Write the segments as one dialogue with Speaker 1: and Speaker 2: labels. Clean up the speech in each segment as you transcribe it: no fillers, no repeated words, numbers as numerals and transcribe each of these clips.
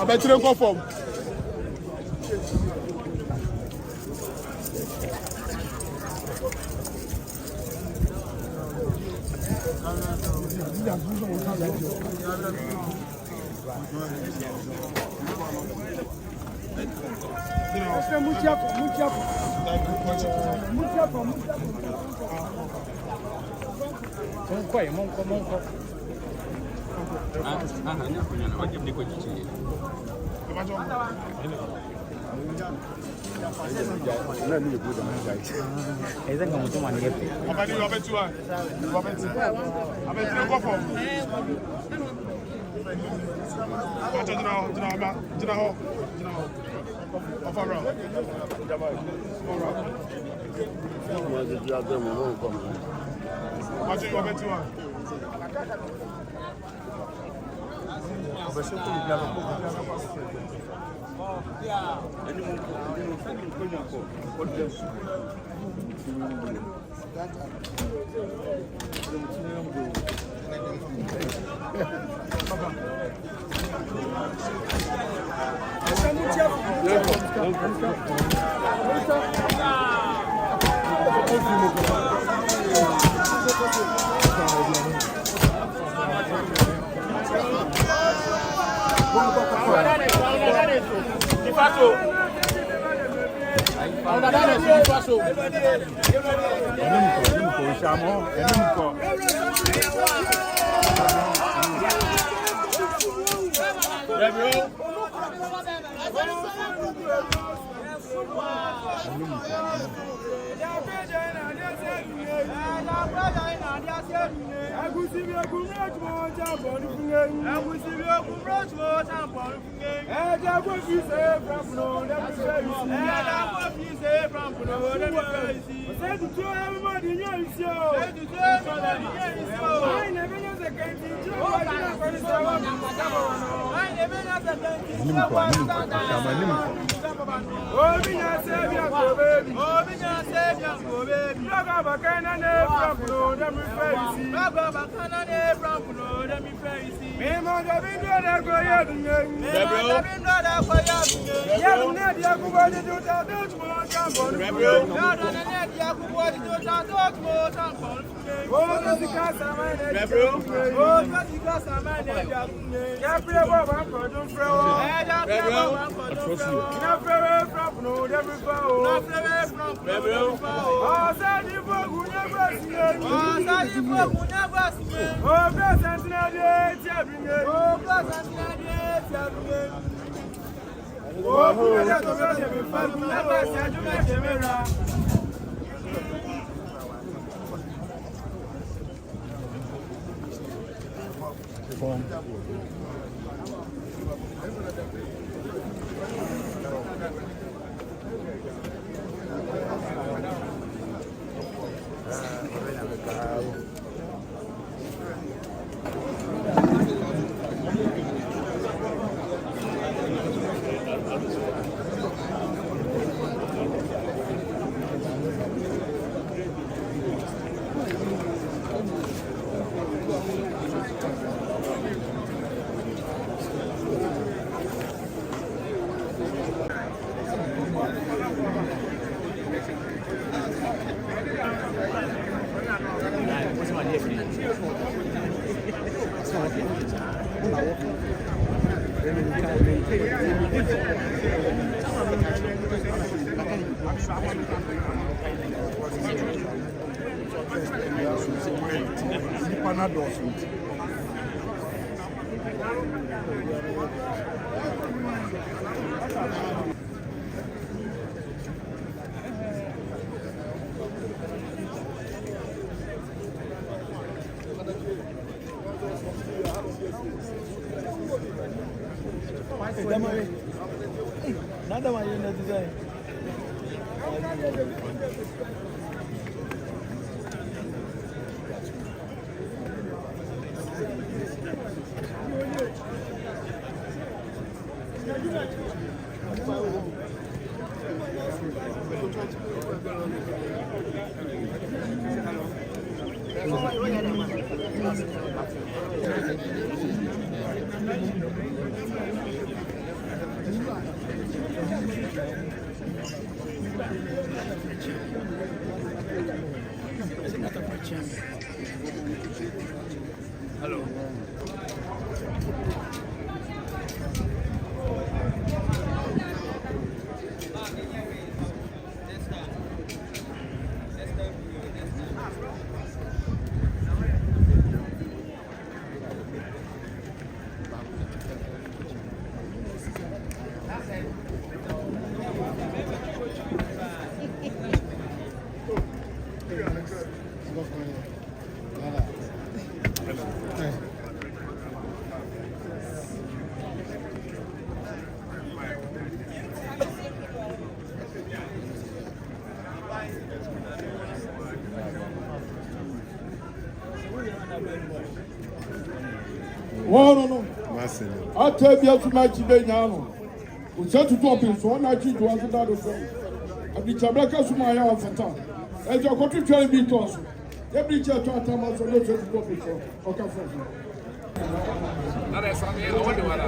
Speaker 1: Abetire conform.
Speaker 2: Nada mais ainda dizer. Hello.
Speaker 1: No. I tell you to match today now. We set to drop in, so I cheat to answer that. I be Chabaka Sumaya of Fata. As your country trying to be tossed. Every church to attend us on the church to drop it. Okay, friend.
Speaker 2: That's something I wonder what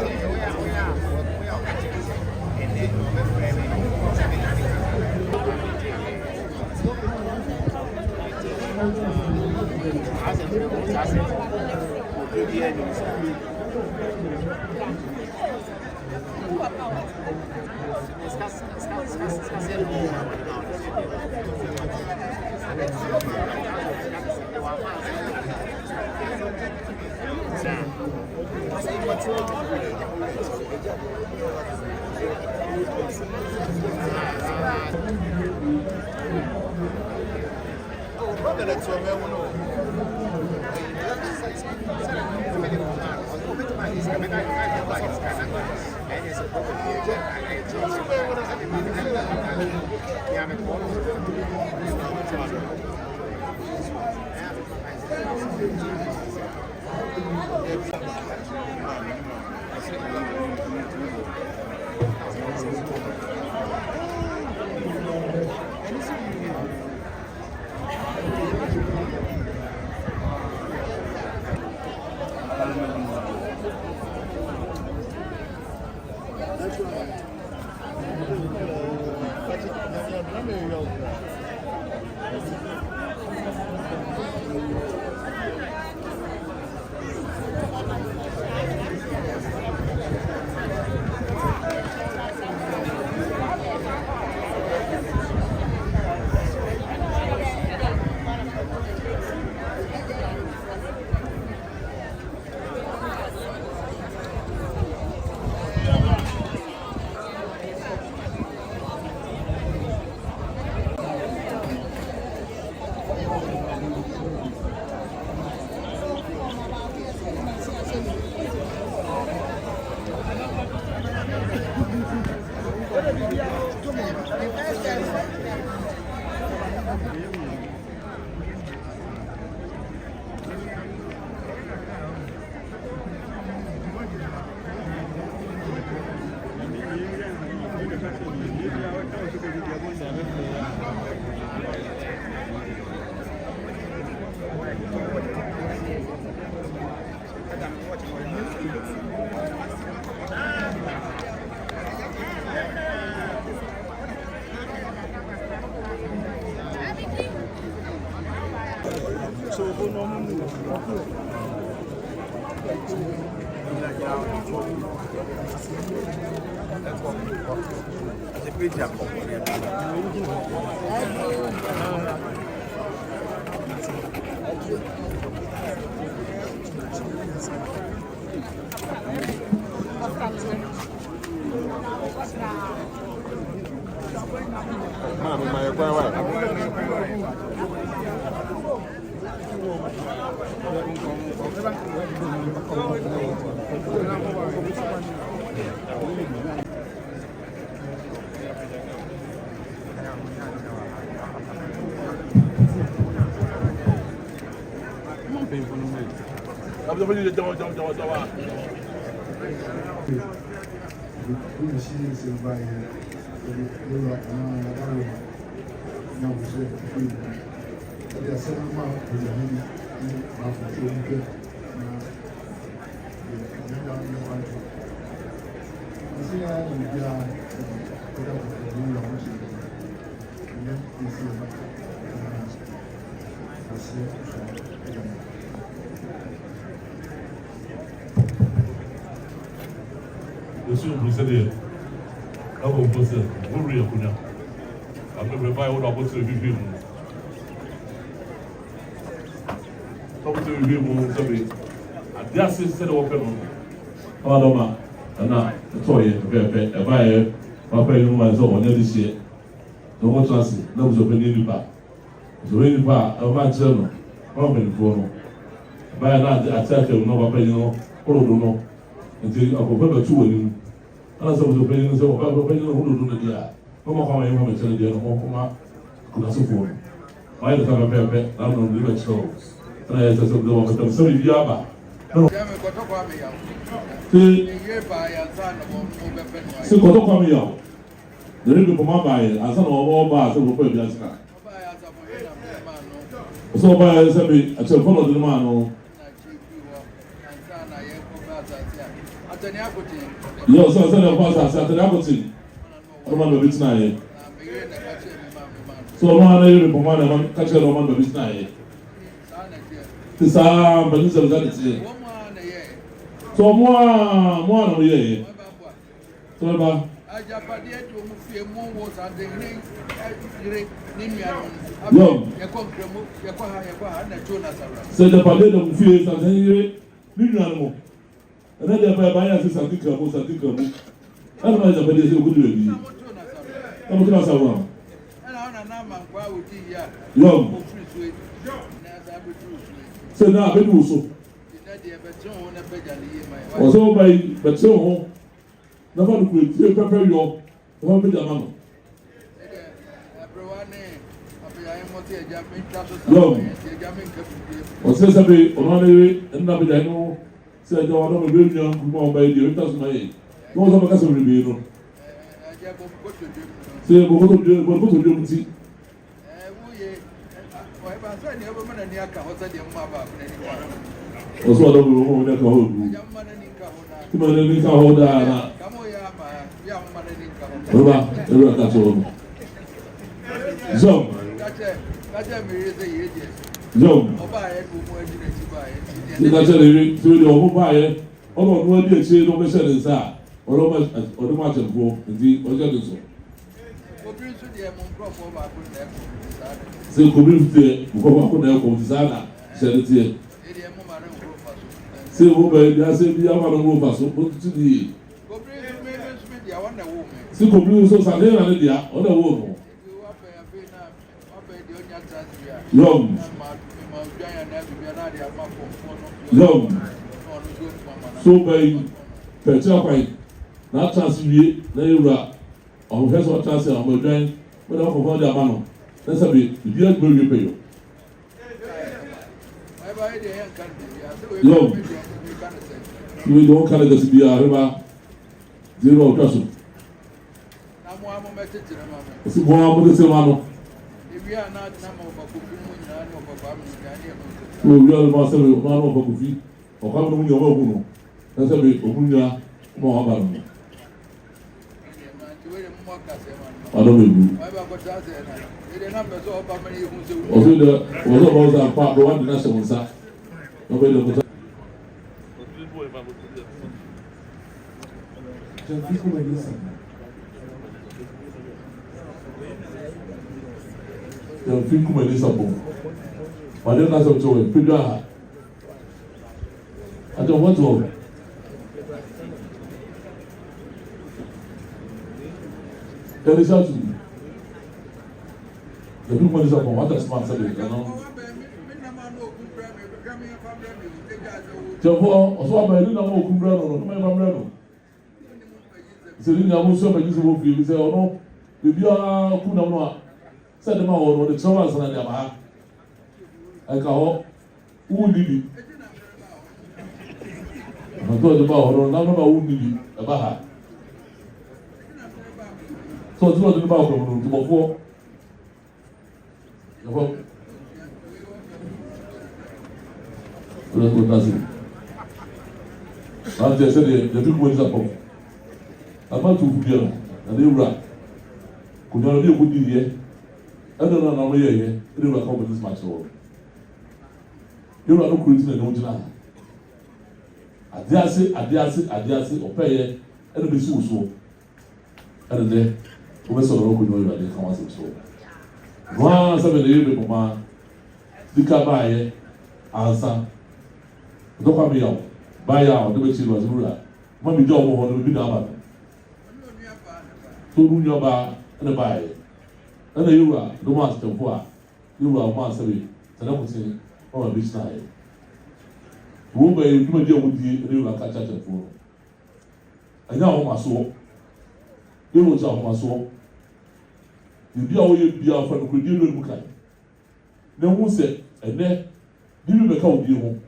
Speaker 1: Não, você é
Speaker 3: Monsieur le Président, là vous posez, vous riez pour nous. Après, vous n'avez pas votre revue. Quand vous avez vu, vous savez, à dire c'est le open. Pardon, Anna, Toy, et Bayer, Papa et nous, on est ici. Donc, on transit, là vous avez nulle part. Vous avez nulle part, on va dire non, on va le voir. Bayer, là, à terre, on va pas dire non, pour le nom. Et puis, on peut pas tout venir. Alors, ça vous avez dit, on va pas dire non, on va le dire. Comment on va mettre le dire, on va se voir. Bayer, ça va faire, là, on va le dire. So if you are se koto kwame ya the ring for my buy and some of bars will put the sky. So by say I shall follow the man on yo so say the pass at the apple. Roman bit na so man you for man catch Roman bit na ça ben nous avons dit so moi no ye so ba
Speaker 4: ajapade to mu fie mu wo sande ni nuano ye konkremo ye kwa ha na Jonas ara
Speaker 3: c'est ajapade to mu fie sande ni nuano mo na de ba ya se sande kramo ana ma ajapade se okudu ebi na mo kina sawa
Speaker 4: ana na ma kwa odi ya
Speaker 3: yo so na be do so o so by but so ho na fa ku ti papa yo o be da ma no yo o se sabe o no le na be da no se ja wa no be nyu ku mo ba di ta so mai no so ba ka so be no se bo ko to jo ti o so do mo ne ka ho du ti ma ne ka ho da na roba ka so zo oba e bu mo edi na ti ba e ti ka se le ti o mo ba e o no no edi e se no be se le sa o do ma tempo ndi o je do so
Speaker 4: obìnrin so de mo nkrofo ba ko na ko
Speaker 3: se community ko ko na ko sana se le tie se wo ba ya se bi ama no wo ba so o ti di se community so sa le na le dia o na wo no yo so ba pecha kwai na transwie na yura o he so transfer o mo dwan we na ko ko dia ba no na sabi bi a gbe wi pe yo yo we don't kind of just be a river zero question
Speaker 4: na mo amo metete na mama
Speaker 3: si bo amo de se mano
Speaker 4: ebi a na mo ba ko fi mu nyina ni o ba ba mu nyina
Speaker 3: so we are ma se ma no ba ko fi o ka mu nyo ba ku no na sabi o mu nya mo ba no ado me bu o so de o so ba za pa do wa na se mo sa no be do ko
Speaker 5: Já fico Melissa.
Speaker 3: Já fico Melissa bom. Mas eu não sou eu, filho ah. I don't want to. Quer deixar tu? Já fico Melissa bom. What is man sabe? Não. Já vou, o só vai ali na mão com brano, não vai mais brano. Se ele não amusa para isso vou vir, se eu não bebia com não não, se de mal ou de chama sana de amar, aí carro, libi, mas todo de mal ou não libi, é barra, só tudo de mal como não, tu vou, eu vou, What does it? But they said the big boys are home. I'm not too good, and they run. Could not be a good year. I don't know how here. They will come with this match. You are not creating an original. Adiasi, or pay and be so. And then, we saw the local noise that they come as so. Once every day, people, the Kabaye, answer. Don't come here. Buy out the way she was ruler. Mommy job will be done. To run your bar and a buy. And you are the master of what you are master. And I would say, oh, a bitch night. Woman, you do a deal with you like a chat and fool. And now, my soul, you will tell my soul. You be away, be our friend, could you look at? No one said, and then you will become you.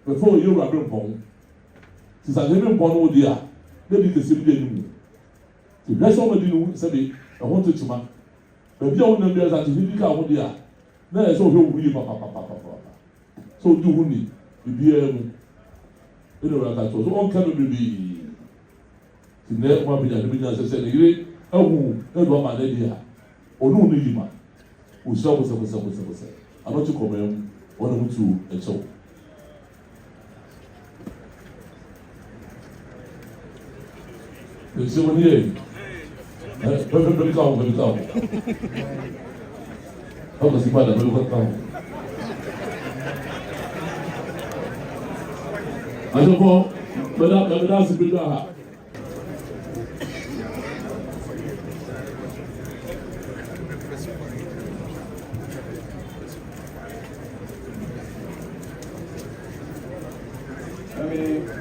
Speaker 3: Before you are born, since I didn't born with you, maybe the same day. The rest of the day, say, I want to man. But you don't know that you can't do that. Now, so you will be papa. So do you need to be able to know that so all can be the next one be the business said, oh, that's what my lady are. Or no, Nima. We saw was I'm not to come one of two and so. You see one here. Very calm. How does he find a very calm? I don't know, but that's a bit hard.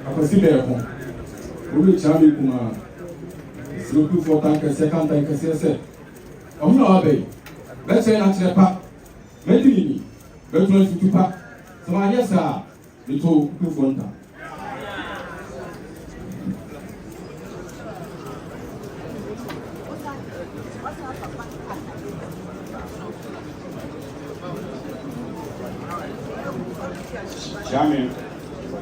Speaker 1: I see there. We will Charlie Kuma. Looking for second tank, say, oh no, let's say that's a pack. Maybe, but to pack. So I guess, we told you for that.
Speaker 5: Charming,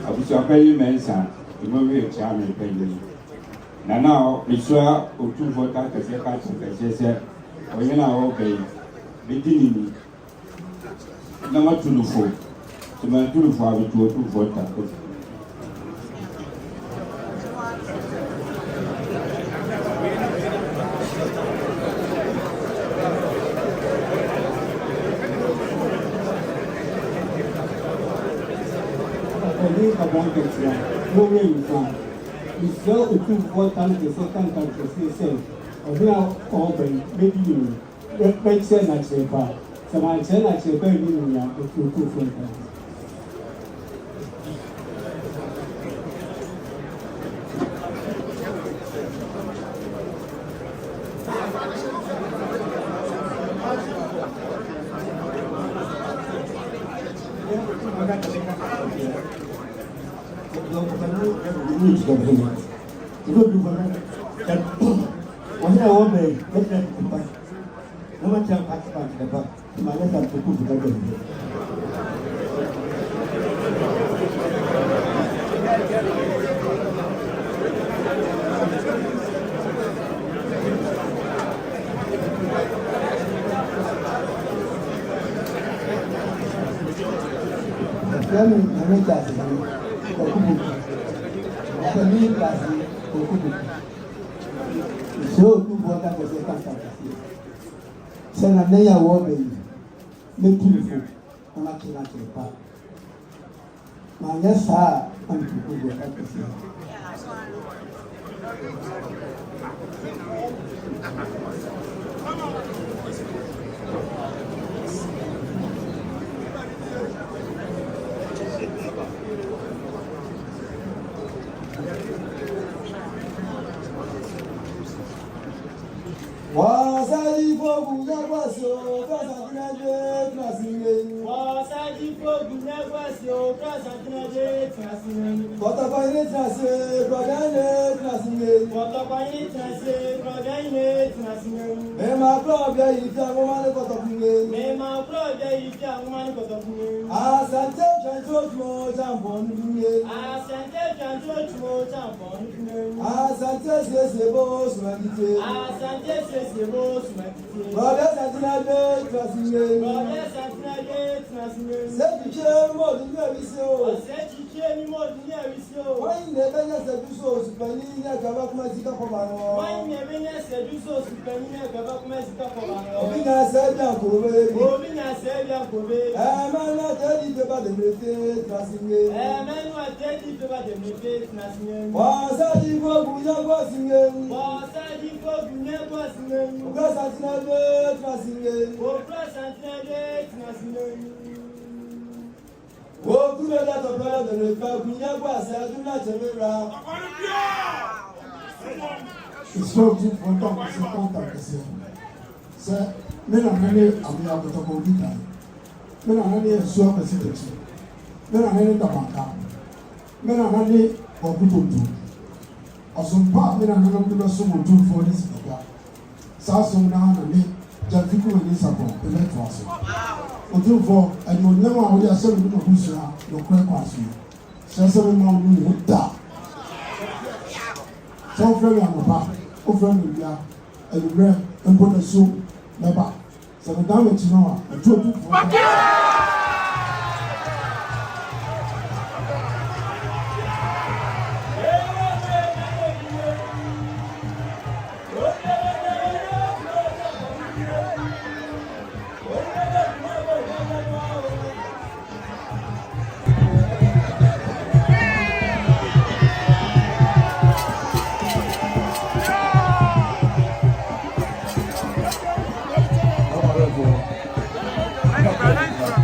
Speaker 5: I was a very mensa, the movie of Charming Penny. Now, we saw two for that as a catch of the said, or you know, obey, beginning. Number 2 to 4. To my 2 to 5 to 2 for that.
Speaker 6: It's so important to second country say, or now open, maybe you make sense at the bar. So I said, I said, very little young to 2 for that. So, you want that as a contact. Send a naya woman, make beautiful, and I cannot take back. My yes, sir, I'm people will have to see. Was I for Bugawaso, was I
Speaker 3: Thank you.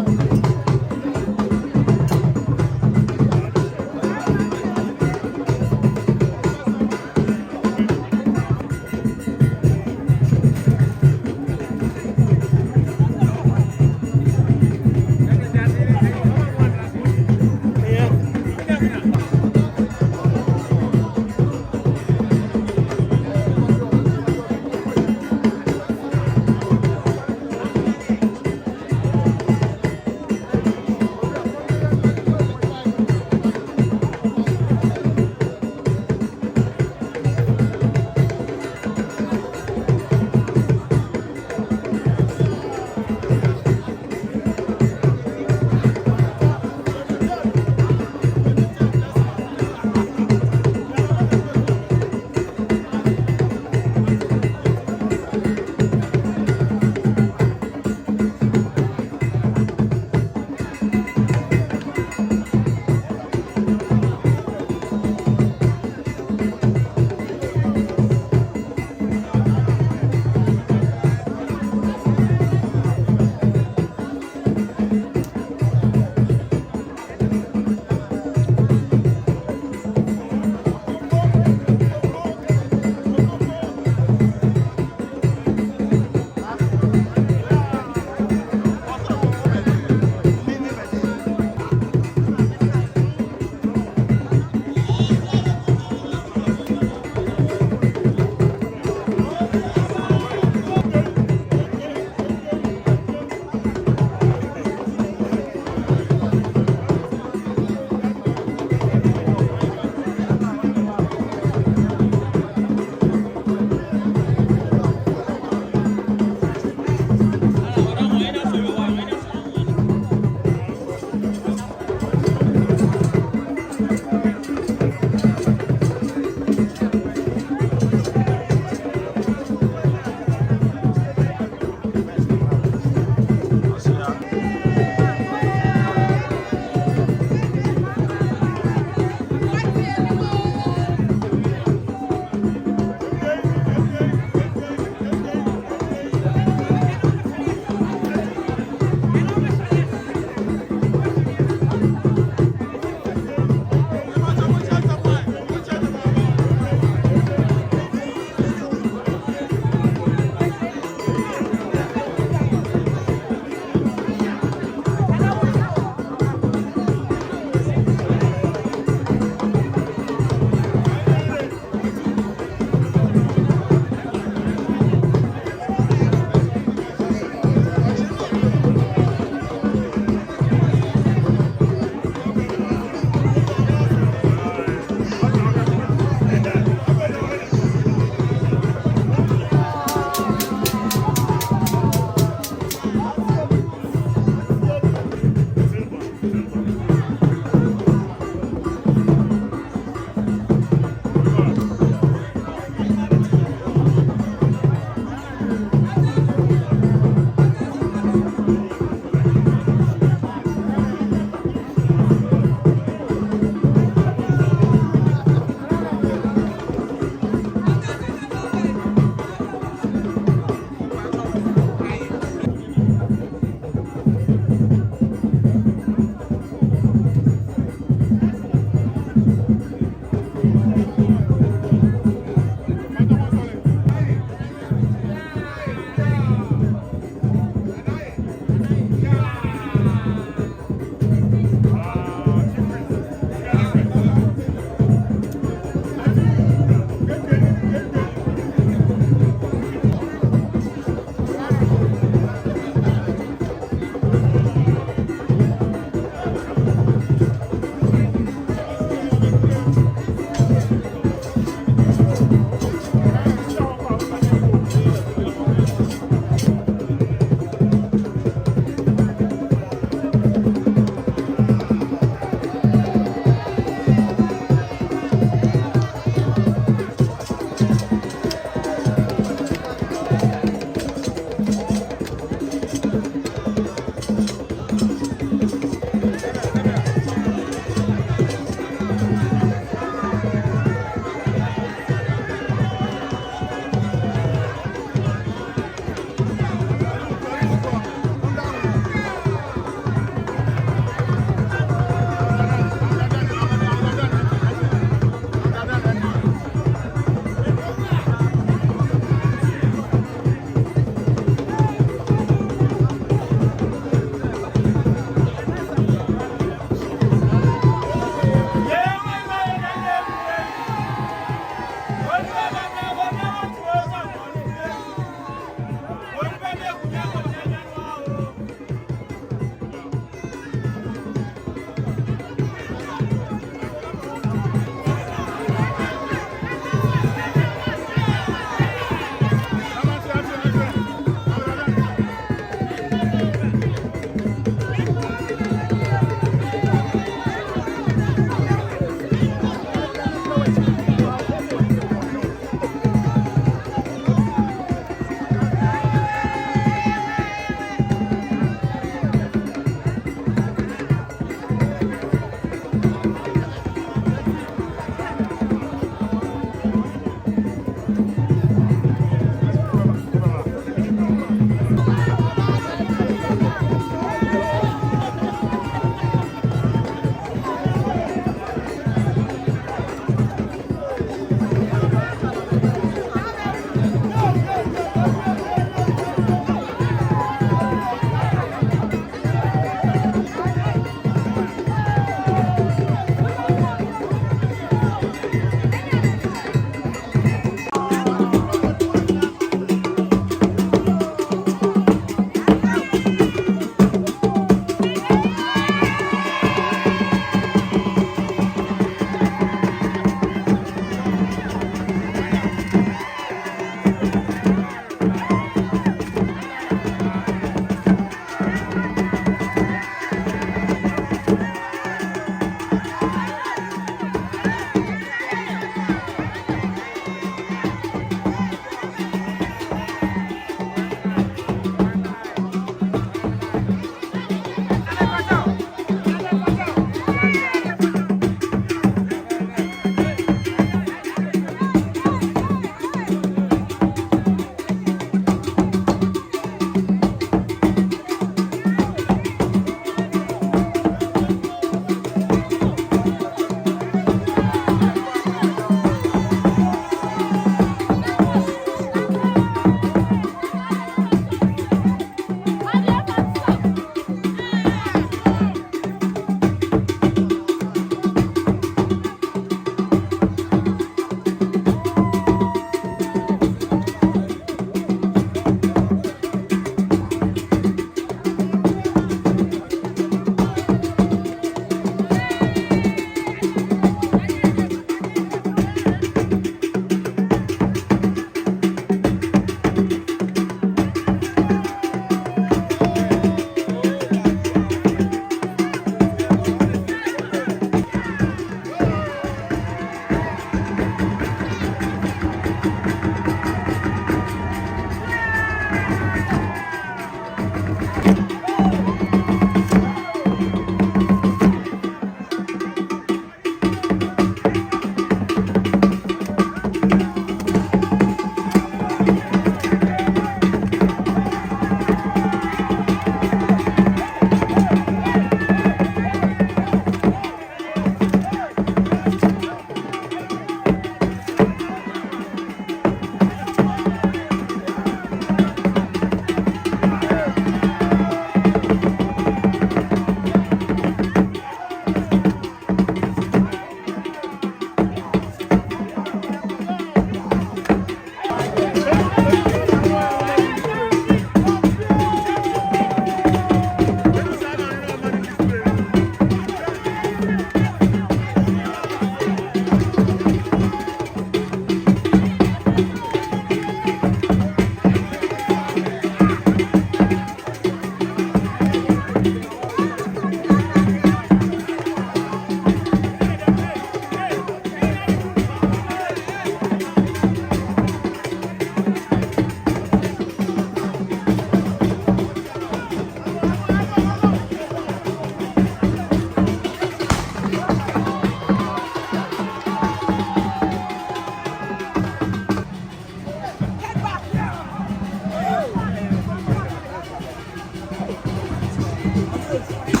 Speaker 3: Thank you.